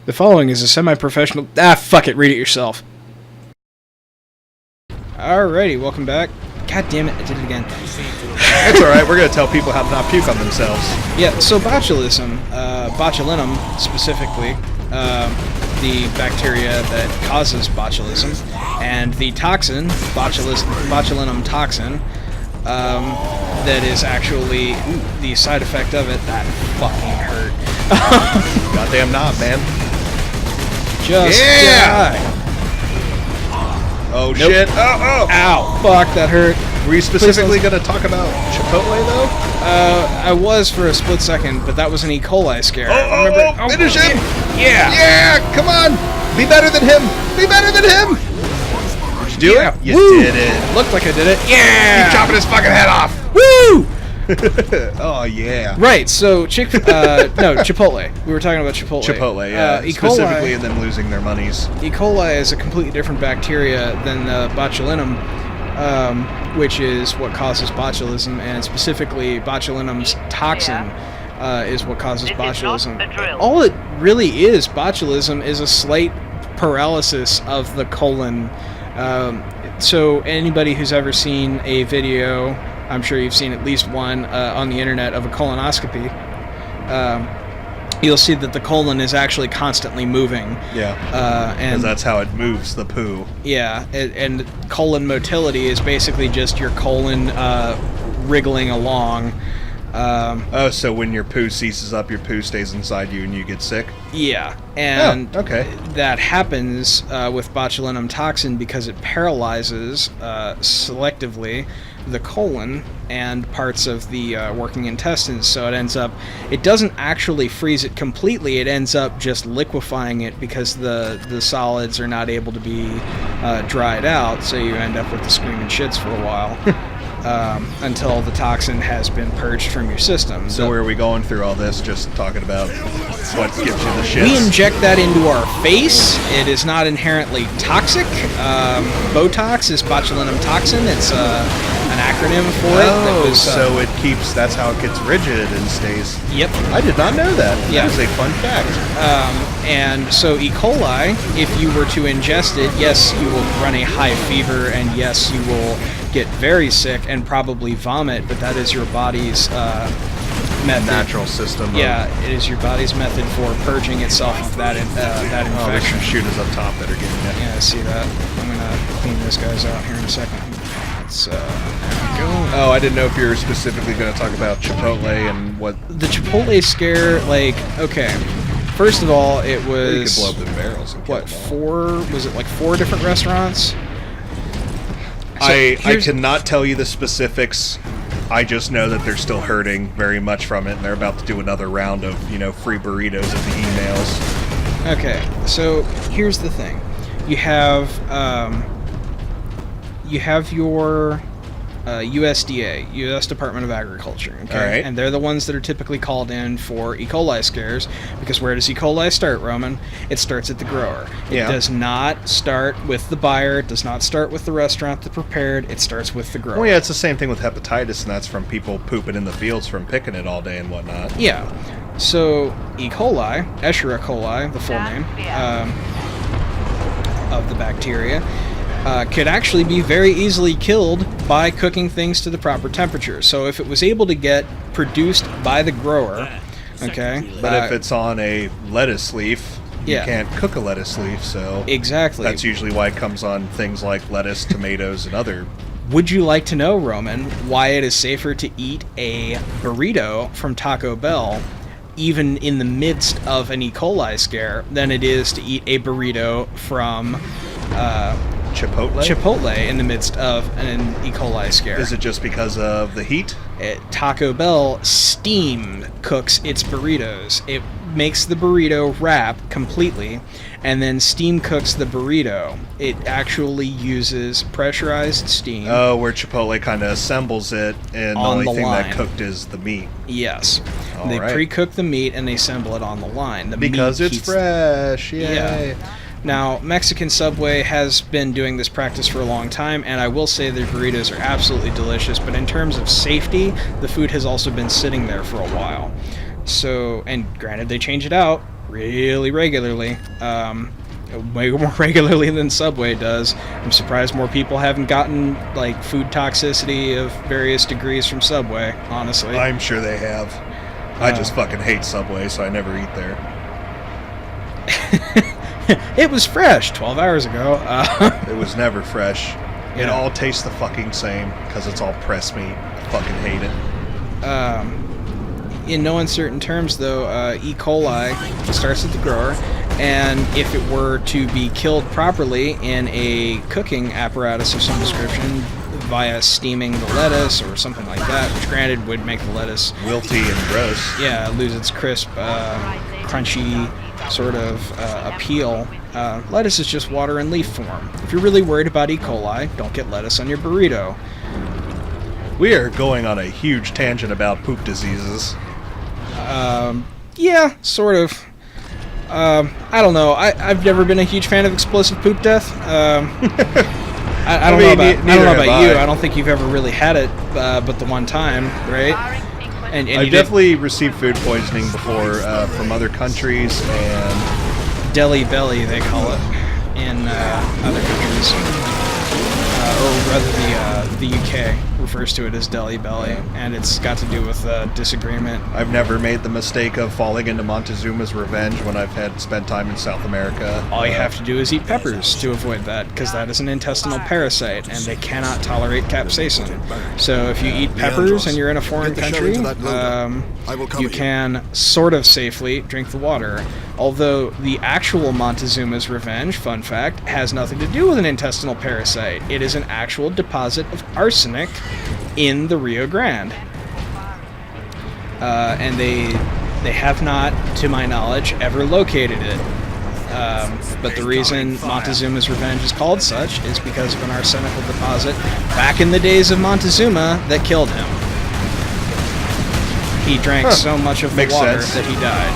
The following is a semi-professional... fuck it, read it yourself. Alrighty, welcome back. God damn it, I did it again. It's alright, we're going to tell people how to not puke on themselves. Yeah, so botulism, botulinum specifically, the bacteria that causes botulism, and the toxin, botulinum toxin, that is actually the side effect of it, that fucking hurt. Goddamn not, man. Just die. Oh, nope. Shit. Oh. Ow. Fuck, that hurt. Were you specifically going to talk about Chipotle, though? I was for a split second, but that was an E. coli scare. Oh, finish him! Yeah! Yeah, come on! Be better than him! Be better than him! Did you do it? You did it. Looked like I did it. Yeah! Keep chopping his fucking head off! Woo! Oh, yeah. Right, so Chipotle. We were talking about Chipotle. Chipotle, yeah. E. Specifically coli, in them losing their monies. E. coli is a completely different bacteria than botulinum, which is what causes botulism, and specifically botulinum's toxin is what causes botulism. All it really is, botulism, is a slight paralysis of the colon. So anybody who's ever seen a video, I'm sure you've seen at least one on the internet of a colonoscopy, you'll see that the colon is actually constantly moving. Yeah, and that's how it moves the poo. Yeah, and colon motility is basically just your colon wriggling along. So when your poo ceases up, your poo stays inside you and you get sick? Yeah, and that happens with botulinum toxin because it paralyzes selectively the colon and parts of the working intestines, so it doesn't actually freeze it completely, it ends up just liquefying it because the solids are not able to be dried out, so you end up with the screaming shits for a while. Until the toxin has been purged from your system. So where are we going through all this? Just talking about what gives you the shits? We inject that into our face. It is not inherently toxic. Botox is botulinum toxin. It's an acronym for it. So that's how it gets rigid and stays. Yep. I did not know that. Yeah. That is a fun fact. And so E. coli, if you were to ingest it, yes, you will run a high fever, and yes, you will get very sick and probably vomit, but that is your body's method. Natural system. Yeah, it is your body's method for purging itself of that infection. Oh, there's some shooters up top that are getting it. Yeah, I see that. I'm gonna clean those guys out here in a second. There we go. Oh, I didn't know if you were specifically going to talk about Chipotle and what... The Chipotle scare, okay. First of all, it was... You could blow up the barrels and kill them all. Was it like 4 different restaurants? So I cannot tell you the specifics. I just know that they're still hurting very much from it, and they're about to do another round of, free burritos at the emails. Okay, so here's the thing. You have your USDA, U.S. Department of Agriculture, okay? All right. And they're the ones that are typically called in for E. coli scares, because where does E. coli start, Roman? It starts at the grower. It does not start with the buyer. It does not start with the restaurant that prepared. It starts with the grower. Well, yeah, it's the same thing with hepatitis, and that's from people pooping in the fields from picking it all day and whatnot. Yeah. So E. coli, Escherichia coli, the full name of the bacteria, could actually be very easily killed by cooking things to the proper temperature. So if it was able to get produced by the grower, okay? But if it's on a lettuce leaf, you can't cook a lettuce leaf, so... Exactly. That's usually why it comes on things like lettuce, tomatoes, and other... Would you like to know, Roman, why it is safer to eat a burrito from Taco Bell, even in the midst of an E. coli scare, than it is to eat a burrito from... Chipotle in the midst of an E. coli scare? Is it just because of the heat? Taco Bell steam cooks its burritos. It makes the burrito wrap completely and then steam cooks the burrito. It actually uses pressurized steam. Oh, where Chipotle kind of assembles it and the only thing that cooked is the meat. Yes. All they right. pre-cook the meat and they assemble it on the line. Because it's fresh. Yay. Yeah. Now, Mexican Subway has been doing this practice for a long time, and I will say their burritos are absolutely delicious, but in terms of safety, the food has also been sitting there for a while. So, and granted, they change it out really regularly. Way more regularly than Subway does. I'm surprised more people haven't gotten like food toxicity of various degrees from Subway, honestly. I'm sure they have. I just fucking hate Subway, so I never eat there. It was fresh 12 hours ago. It was never fresh. It Yeah. all tastes the fucking same because it's all pressed meat. I fucking hate it. In no uncertain terms, though, E. coli starts at the grower, and if it were to be killed properly in a cooking apparatus of some description via steaming the lettuce or something like that, which granted would make the lettuce Wilty and gross. lose its crisp, crunchy sort of appeal. Lettuce is just water in leaf form. If you're really worried about E. coli, don't get lettuce on your burrito. We are going on a huge tangent about poop diseases. Yeah, sort of. I don't know. I've never been a huge fan of explosive poop death. I don't know about you. I don't think you've ever really had it, but the one time, right? And I've definitely received food poisoning before from other countries, and deli belly, they call it in other countries, or rather the UK refers to it as deli belly, and it's got to do with disagreement. I've never made the mistake of falling into Montezuma's revenge when I've had spent time in South America. All you have to do is eat peppers to avoid that, because that is an intestinal parasite, and they cannot tolerate capsaicin. So if you eat peppers and you're in a foreign country, you can sort of safely drink the water. Although the actual Montezuma's revenge, fun fact, has nothing to do with an intestinal parasite. It is an actual deposit of arsenic in the Rio Grande. And they have not, to my knowledge, ever located it. But the reason Montezuma's revenge is called such is because of an arsenical deposit back in the days of Montezuma that killed him. He drank so much of the water that he died.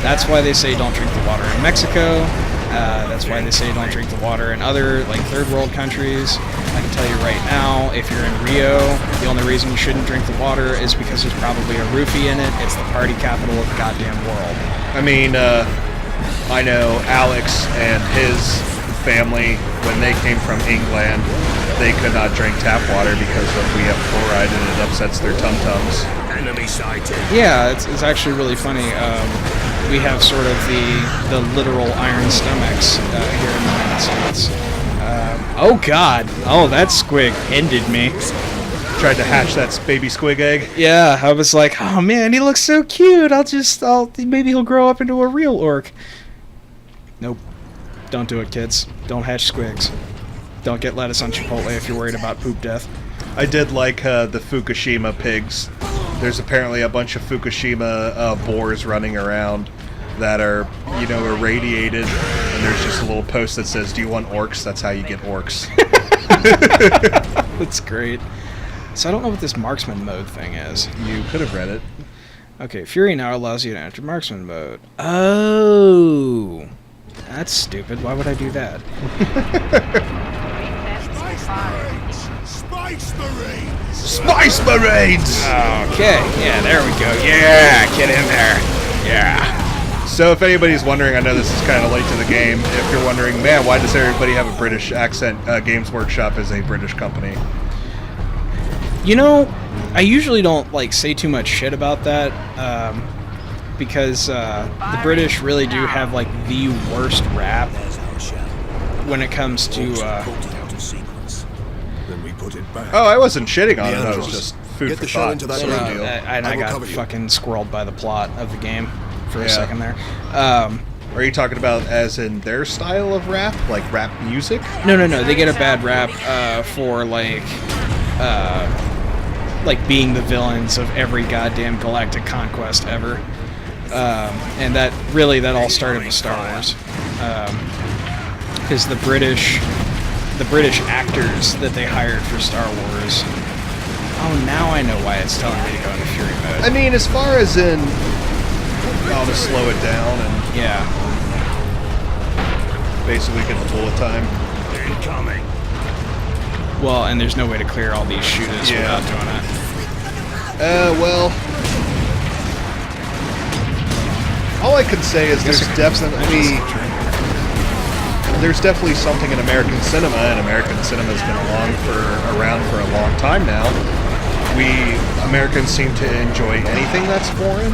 That's why they say don't drink the water in Mexico. That's why they say don't drink the water in other, like, third world countries. I can tell you right now, if you're in Rio, the only reason you shouldn't drink the water is because there's probably a roofie in it. It's the party capital of the goddamn world. I mean, I know Alex and his family, when they came from England, they could not drink tap water because we have fluoride and it upsets their tum-tums. Enemy sighted. Yeah, it's actually really funny. We have sort of the literal iron stomachs here in the United States. Oh god! Oh, that squig ended me. Tried to hatch that baby squig egg. Yeah, I was like, oh man, he looks so cute. Maybe he'll grow up into a real orc. Nope. Don't do it, kids. Don't hatch squigs. Don't get lettuce on Chipotle if you're worried about poop death. I did like the Fukushima pigs. There's apparently a bunch of Fukushima boars running around that are, irradiated, and there's just a little post that says, "Do you want orcs? That's how you get orcs." That's great. So I don't know what this marksman mode thing is. You could have read it. Okay, Fury now allows you to enter marksman mode. Oh, that's stupid. Why would I do that? Spice Marines! Okay, yeah, there we go. Yeah, get in there. Yeah. So if anybody's wondering, I know this is kind of late to the game, if you're wondering, man, why does everybody have a British accent? Games Workshop is a British company. I usually don't, say too much shit about that, because the British really do have, the worst rap when it comes to, Oh, I wasn't shitting on it, I was just food for thought. into that sort of deal. and I got fucking squirreled by the plot of the game for a second there. Are you talking about as in their style of rap? Like rap music? No. They get a bad rap for, being the villains of every goddamn galactic conquest ever. And that all started with Star Wars. Because the British actors that they hired for Star Wars. Oh, now I know why it's telling me to go into Fury mode. I mean, as far as in how to slow it down and basically get the bullet time. Incoming. Well, and there's no way to clear all these shooters without doing it. All I can say is there's definitely something in American cinema, and American cinema's been around for a long time now. We Americans seem to enjoy anything that's foreign,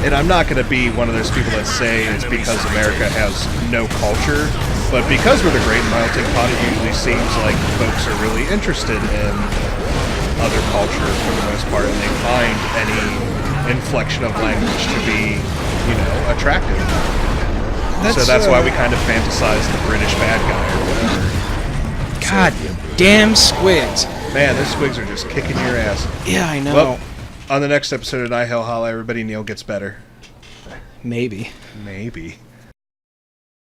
and I'm not going to be one of those people that say it's because America has no culture, but because we're the great melting pot, it usually seems like folks are really interested in other culture for the most part, and they find any inflection of language to be, attractive. So that's why we kind of fantasize the British bad guy or whatever. God damn squids. Man, those squigs are just kicking your ass. Yeah, I know. Well, on the next episode of Nihilhalla, everybody, Neil gets better. Maybe. Maybe.